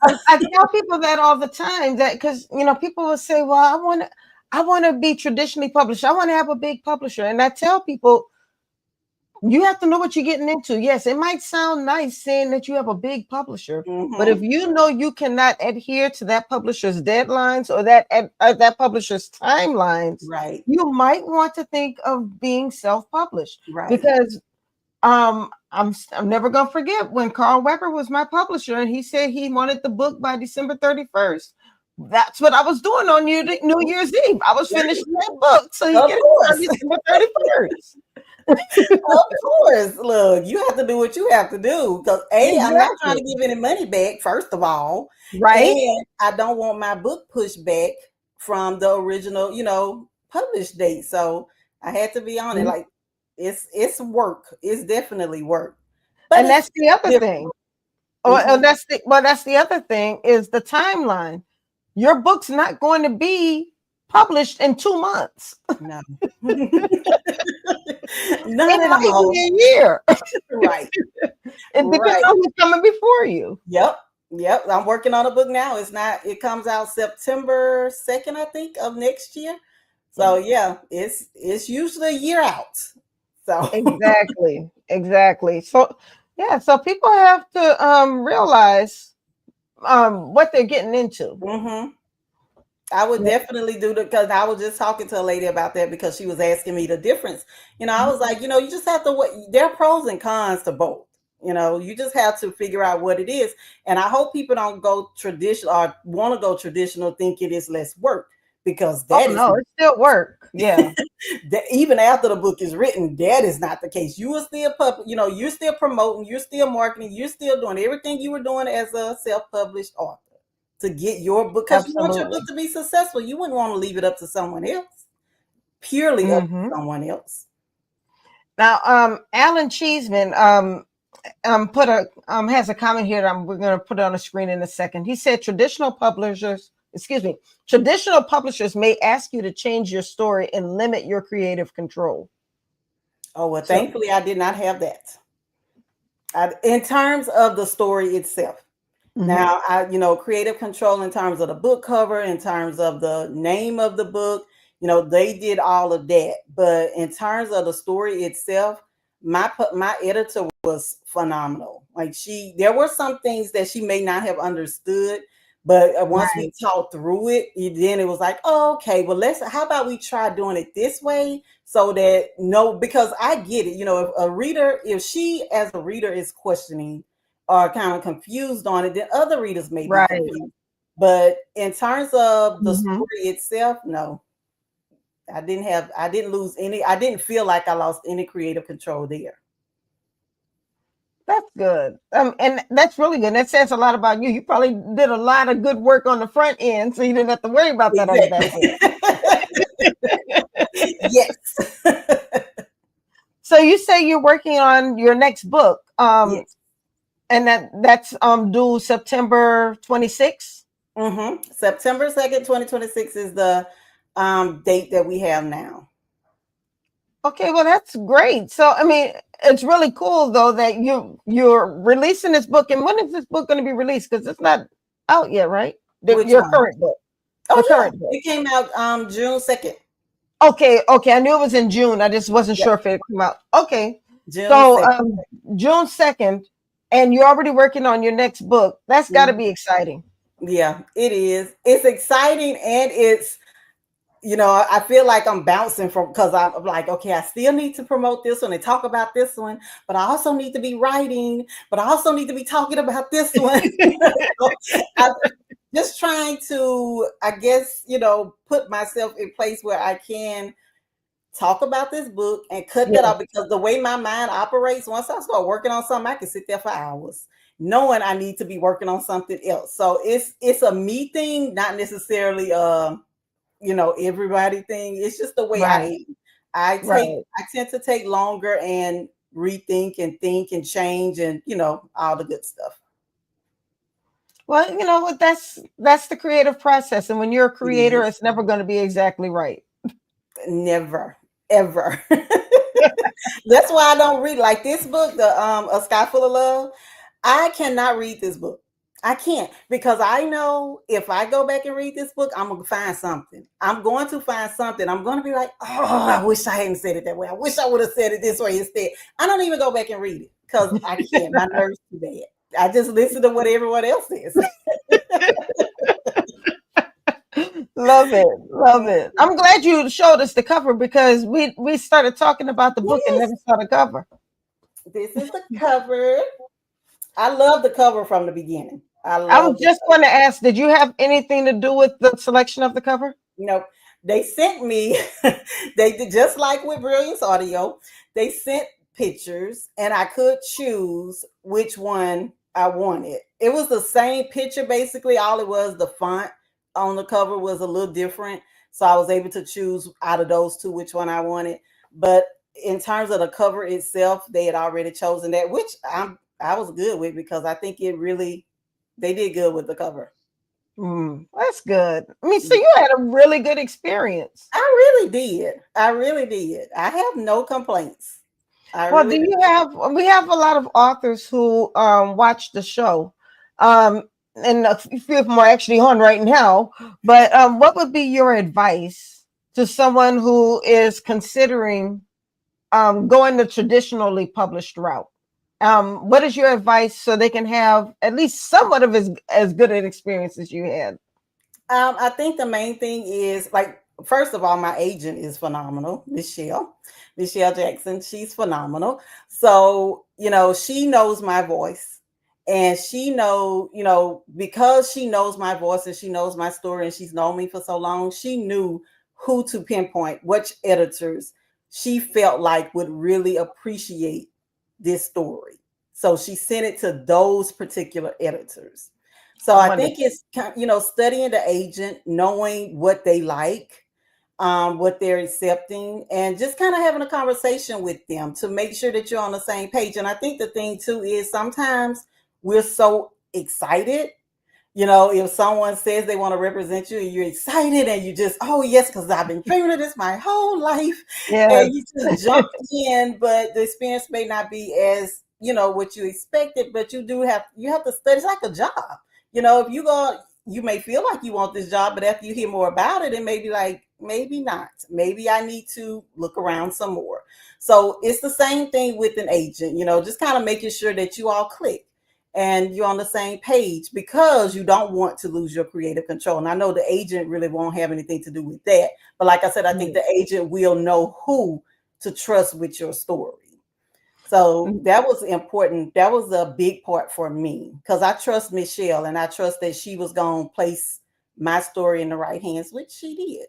I tell people that all the time that because people will say, well, I want to be traditionally published. I want to have a big publisher. And I tell people, You have to know what you're getting into. Yes, it might sound nice saying that you have a big publisher, but if you know you cannot adhere to that publisher's deadlines or that publisher's timelines, Right. you might want to think of being self-published. Right. Because I'm never gonna forget when Carl Weber was my publisher and he said he wanted the book by December 31st. That's what I was doing on New Year's Eve. I was finishing that book so he Of get it course. by December 31st. Of course. Look, you have to do what you have to do because I'm not trying to give any money back, first of all. Right. And I don't want my book pushed back from the original, published date. So I had to be on it. Like it's work. It's definitely work. But and that's the other thing. That's the other thing is the timeline. Your book's not going to be published in 2 months. No. Not at all. A year. Right. It depends on who's coming before you. Yep. I'm working on a book now. It comes out September 2nd, I think, of next year. So yeah, it's usually a year out. So exactly. So yeah, so people have to realize what they're getting into. I would definitely do that because I was just talking to a lady about that because she was asking me the difference. I was like, you just have to, there are pros and cons to both. You just have to figure out what it is. And I hope people don't go traditional or want to go traditional thinking it's less work because it's still work. Yeah. Even after the book is written, that is not the case. You are still you're still promoting, you're still marketing, you're still doing everything you were doing as a self-published author to get your book because you want your book to be successful. You wouldn't want to leave it up to someone else, purely up to someone else. Now, Alan Cheeseman has a comment here that we're going to put it on the screen in a second. He said traditional publishers may ask you to change your story and limit your creative control. Oh, well, thankfully I did not have that. In terms of the story itself. Now, creative control in terms of the book cover, in terms of the name of the book, they did all of that. But in terms of the story itself, my editor was phenomenal. Like there were some things that she may not have understood, but once we talked through it, then it was like, oh, okay, well, how about we try doing it this way so that because I get it, if she as a reader is questioning or kind of confused on it, then other readers may be confused. But in terms of the story itself, no. I didn't feel like I lost any creative control there. That's good. And that's really good. That says a lot about you. You probably did a lot of good work on the front end, so you didn't have to worry about that on the back end. Yes. So you say you're working on your next book. Yes. And that's due September 26th? September 2nd, 2026 is the date that we have now. Okay, well, that's great. So, I mean, it's really cool, though, that you're releasing this book. And when is this book going to be released? Because it's not out yet, right? Your current book. Current book. It came out June 2nd. Okay. I knew it was in June. I just wasn't sure if it came out. Okay. June 2nd. And you're already working on your next book. That's got to be exciting. Yeah, it is. It's exciting, and it's, I feel like I'm bouncing because I'm like, okay, I still need to promote this one and talk about this one, but I also need to be writing, but I also need to be talking about this one. I'm just trying to, I guess, put myself in place where I can talk about this book and cut that out, because the way my mind operates, once I start working on something, I can sit there for hours knowing I need to be working on something else. So it's a me thing, not necessarily everybody thing. It's just the way I tend to take longer and rethink and think and change and all the good stuff. Well, you know what, that's the creative process, and when you're a creator, it's never going to be exactly right. Never, ever. That's why I don't read like this book, the A Sky Full of Love. I cannot read this book. I can't, because I know if I go back and read this book, I'm gonna find something. I'm going to find something. I'm going to be like, oh, I wish I hadn't said it that way. I wish I would have said it this way instead. I don't even go back and read it because I can't. My nerves too bad. I just listen to what everyone else says. Love it, love it. I'm glad you showed us the cover because we started talking about the book and Yes, never saw the cover. this is the cover. I love the cover from the beginning. I I was love the just going to ask, did you have anything to do with the selection of the cover? Nope. They sent me, they did just like with Brilliance Audio, they sent pictures and I could choose which one I wanted. It was the same picture basically. All it was, the font on the cover was a little different. So I was able to choose out of those two which one I wanted. But in terms of the cover itself, they had already chosen that, which I was good with because I think it really, they did good with the cover. That's good. I mean, so you had a really good experience. I really did. I really did. I have no complaints. I Well, do really you do. have? We have a lot of authors who watch the show, um, and a few of them are actually on right now. But what would be your advice to someone who is considering going the traditionally published route? What is your advice so they can have at least somewhat of as good an experience as you had? I think the main thing is like, first of all, my agent is phenomenal, Michelle Jackson. She's phenomenal. So, she knows my voice. And she because she knows my voice and she knows my story and she's known me for so long, she knew who to pinpoint, which editors she felt like would really appreciate this story. So she sent it to those particular editors. So I think Wonderful. it's studying the agent, knowing what they like, what they're accepting, and just kind of having a conversation with them to make sure that you're on the same page. And I think the thing too is sometimes we're so excited. If someone says they want to represent you and you're excited and you just, oh yes, because I've been dreaming of this my whole life, Yes. and you just jump in, but the experience may not be as what you expected, but you have to study. It's like a job. If you go, you may feel like you want this job, but after you hear more about it, it may be like, maybe not. Maybe I need to look around some more. So it's the same thing with an agent, just kind of making sure that you all click and you're on the same page because you don't want to lose your creative control. And I know the agent really won't have anything to do with that. But like I said, I think the agent will know who to trust with your story. So that was important. That was a big part for me because I trust Michelle and I trust that she was going to place my story in the right hands, which she did.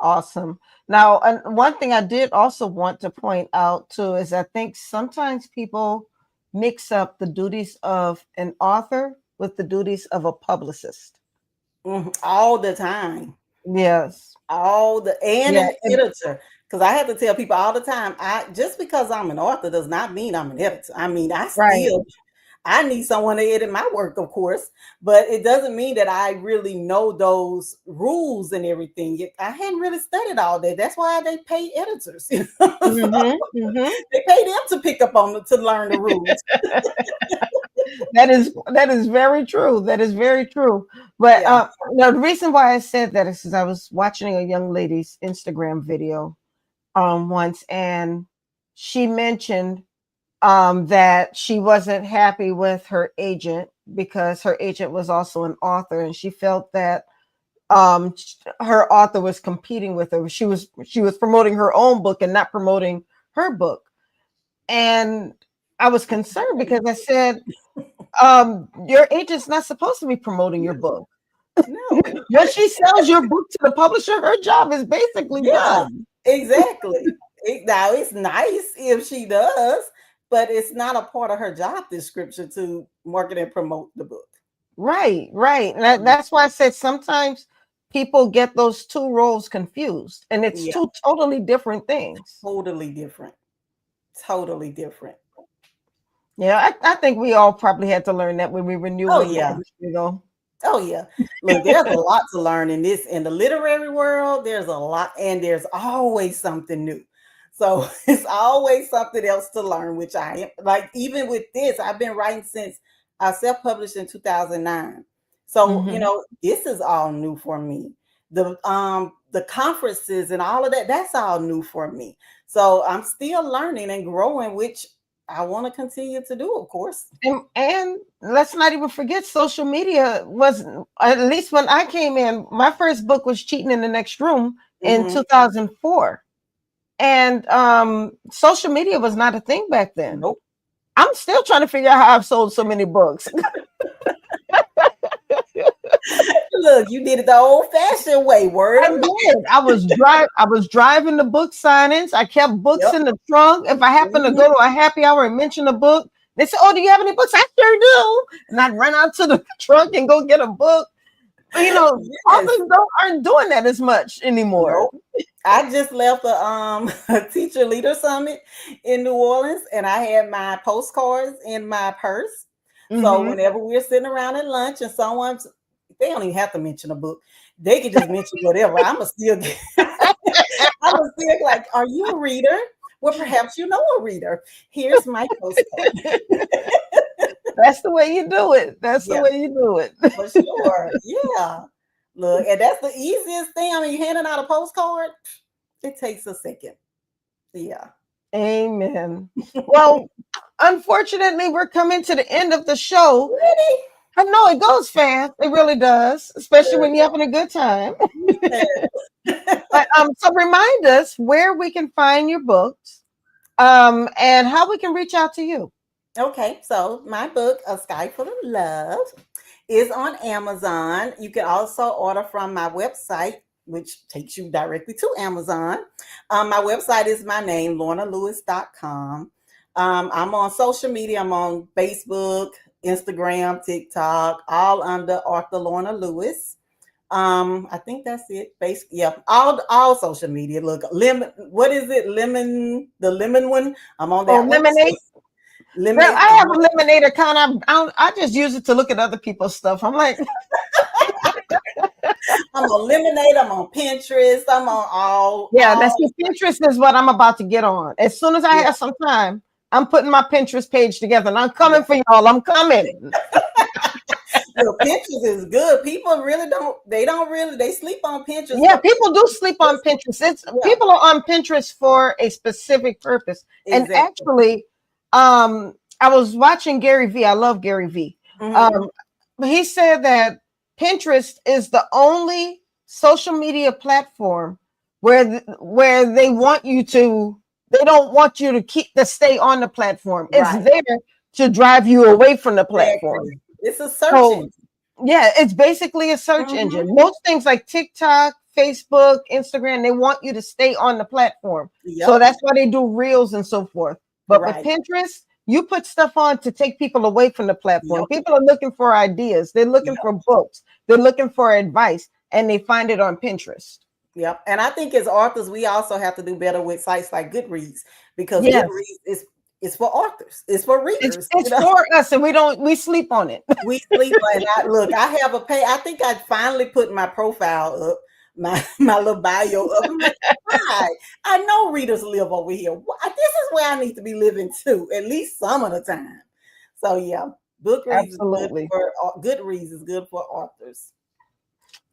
Awesome. Now, one thing I did also want to point out too is I think sometimes people mix up the duties of an author with the duties of a publicist. All the time. Yes. And Yeah. an editor. Because I have to tell people all the time, just because I'm an author does not mean I'm an editor. I mean, Right. I need someone to edit my work, of course, but it doesn't mean that I really know those rules and everything. I hadn't really studied all that. That's why they pay editors. Mm-hmm, mm-hmm. They pay them to pick up on to learn the rules. That is very true. That is very true. But Yeah. no, the reason why I said that is because I was watching a young lady's Instagram video once, and she mentioned that she wasn't happy with her agent because her agent was also an author, and she felt that her author was competing with her. She was promoting her own book and not promoting her book, and I was concerned because I said, your agent's not supposed to be promoting your book. No. Once she sells your book to the publisher, her job is basically Yeah, done. exactly. Now it's nice if she does, but it's not a part of her job description to market and promote the book. Right, right. And that's why I said sometimes people get those two roles confused, and it's Yeah, two totally different things. totally different. Totally different. Yeah, I think we all probably had to learn that when we were new Oh in the yeah. industry, though. Oh yeah. Look, there's a lot to learn in the literary world. There's a lot, and there's always something new. So it's always something else to learn, which I am like, even with this, I've been writing since I self-published in 2009. So, this is all new for me. The conferences and all of that, that's all new for me. So I'm still learning and growing, which I want to continue to do, of course. And let's not even forget, social media was, at least when I came in, my first book was Cheating in the Next Room in 2004. And social media was not a thing back then. Nope. I'm still trying to figure out how I've sold so many books. Look, you did it the old-fashioned way. Word I of mouth. did. I was driving the book signings. I kept books in the trunk. If I happened to go to a happy hour and mention a book, they said, "Oh, do you have any books?" I sure do. And I'd run out to the trunk and go get a book. Authors aren't doing that as much anymore. Nope. I just left a teacher leader summit in New Orleans, and I had my postcards in my purse. So whenever we're sitting around at lunch and they don't even have to mention a book. They can just mention whatever. I'm still like, are you a reader? Well, perhaps you know a reader. Here's my postcard. That's the way you do it. That's the way you do it. For sure. Yeah. Look, and that's the easiest thing. I mean, handing out a postcard, it takes a second. Yeah. Amen. Well, unfortunately, we're coming to the end of the show. Really? I know it goes fast. It really does, especially when you're having a good time. But, so remind us where we can find your books, and how we can reach out to you. Okay, so my book, A Sky Full of Love, is on Amazon. You can also order from my website, which takes you directly to Amazon. My website is my name, lornalewis.com. I'm on social media. I'm on Facebook, Instagram, TikTok, all under Author Lorna Lewis. I think that's it. Basically, yeah, all social media. Look, what is it? The lemon one. I'm on that. Lemonade. Lemonade. I have a Lemonade account. I just use it to look at other people's stuff. I'm like, I'm on Lemonade. I'm on Pinterest. I'm on all. Yeah, Pinterest is what I'm about to get on. As soon as I have some time, I'm putting my Pinterest page together, and I'm coming for y'all. I'm coming. Look, Pinterest is good. People really they sleep on Pinterest. Yeah, people do sleep on Pinterest. People are on Pinterest for a specific purpose. Exactly. And actually, I was watching Gary Vee. I love Gary Vee. He said that Pinterest is the only social media platform where they want you to. They don't want you to stay on the platform. It's there to drive you away from the platform. It's a search engine. Yeah, it's basically a search engine. Most things like TikTok, Facebook, Instagram, they want you to stay on the platform. So that's why they do reels and so forth. But with Pinterest, you put stuff on to take people away from the platform. People are looking for ideas. They're looking for books. They're looking for advice, and they find it on Pinterest. Yep. And I think as authors, we also have to do better with sites like Goodreads, because Goodreads is for authors. It's for readers. It's for us, and we sleep on it. We sleep on it. I have a page. I think I finally put my profile up, my little bio up. I'm like, why? I know readers live over here. This is where I need to be living too, at least some of the time. So yeah, Goodreads is good for authors.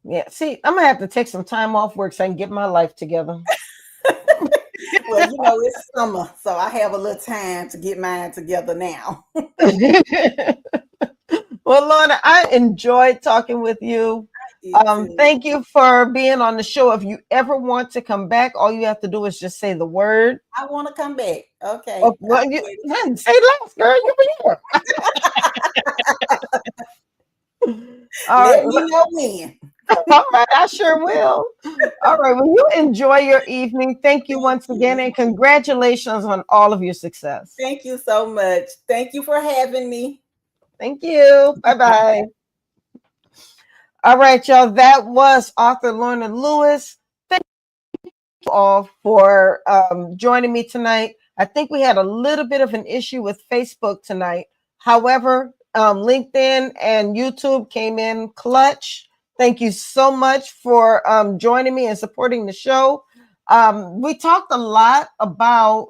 Yeah, see, I'm gonna have to take some time off work so I can get my life together. Well, it's summer, so I have a little time to get mine together now. Well, Lorna, I enjoyed talking with you. Thank you for being on the show. If you ever want to come back, all you have to do is just say the word. I want to come back. Okay. Well, say less, girl. You be here. Let me know when. All right, I sure will. All right, well, you enjoy your evening. Thank you once again, and congratulations on all of your success. Thank you so much. Thank you for having me. Thank you. Bye-bye. All right, y'all. That was author Lorna Lewis. Thank you all for joining me tonight. I think we had a little bit of an issue with Facebook tonight. However, LinkedIn and YouTube came in clutch. Thank you so much for joining me and supporting the show. We talked a lot about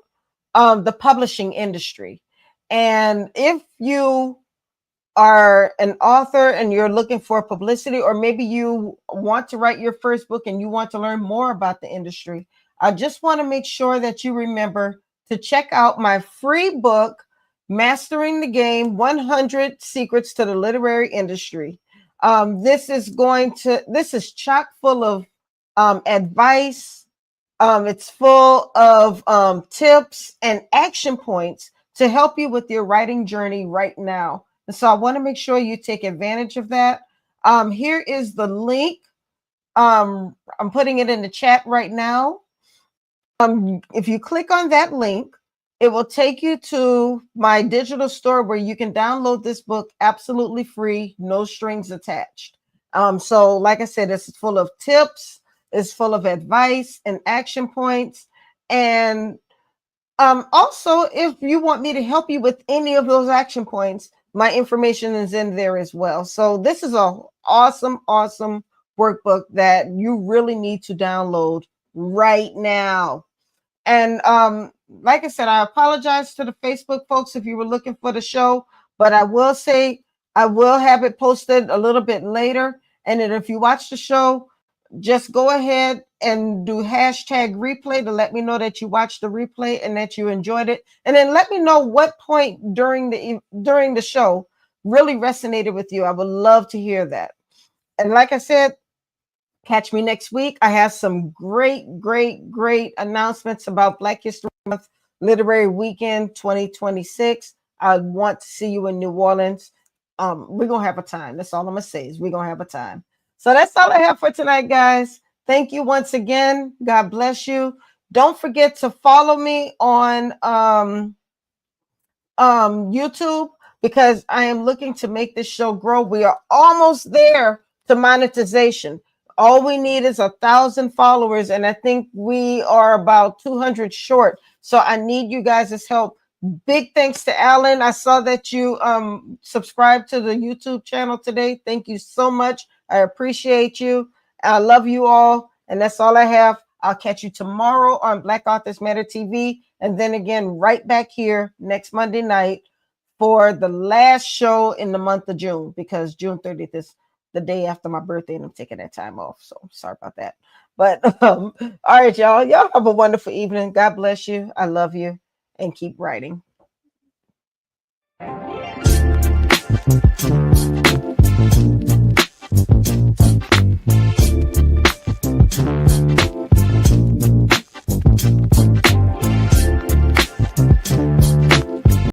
the publishing industry. And if you are an author and you're looking for publicity, or maybe you want to write your first book and you want to learn more about the industry, I just want to make sure that you remember to check out my free book, Mastering the Game: 100 Secrets to the Literary Industry. This is chock full of advice. It's full of tips and action points to help you with your writing journey right now. And so I want to make sure you take advantage of that. Here is the link. I'm putting it in the chat right now. If you click on that link, it will take you to my digital store where you can download this book absolutely free, no strings attached. So like I said, it's full of tips, it's full of advice and action points. And also, if you want me to help you with any of those action points, my information is in there as well. So this is an awesome workbook that you really need to download right now. And like I said, I apologize to the Facebook folks if you were looking for the show, but I will say I will have it posted a little bit later. And then if you watch the show, just go ahead and do hashtag replay to let me know that you watched the replay and that you enjoyed it. And then let me know what point during the show really resonated with you. I would love to hear that. And like I said, catch me next week. I have some great announcements about Black History Month Literary Weekend 2026. I want to see you in New Orleans. We're going to have a time. That's all I'm going to say is we're going to have a time. So that's all I have for tonight, guys. Thank you once again. God bless you. Don't forget to follow me on YouTube, because I am looking to make this show grow. We are almost there to monetization. All we need is 1,000 followers, and I think we are about 200 short. So I need you guys' help. Big thanks to Alan. I saw that you subscribed to the YouTube channel today. Thank you so much. I appreciate you. I love you all. And that's all I have. I'll catch you tomorrow on Black Authors Matter TV. And then again, right back here next Monday night for the last show in the month of June, because June 30th is the day after my birthday and I'm taking that time off. So sorry about that. But all right, y'all. Y'all have a wonderful evening. God bless you. I love you. And keep writing.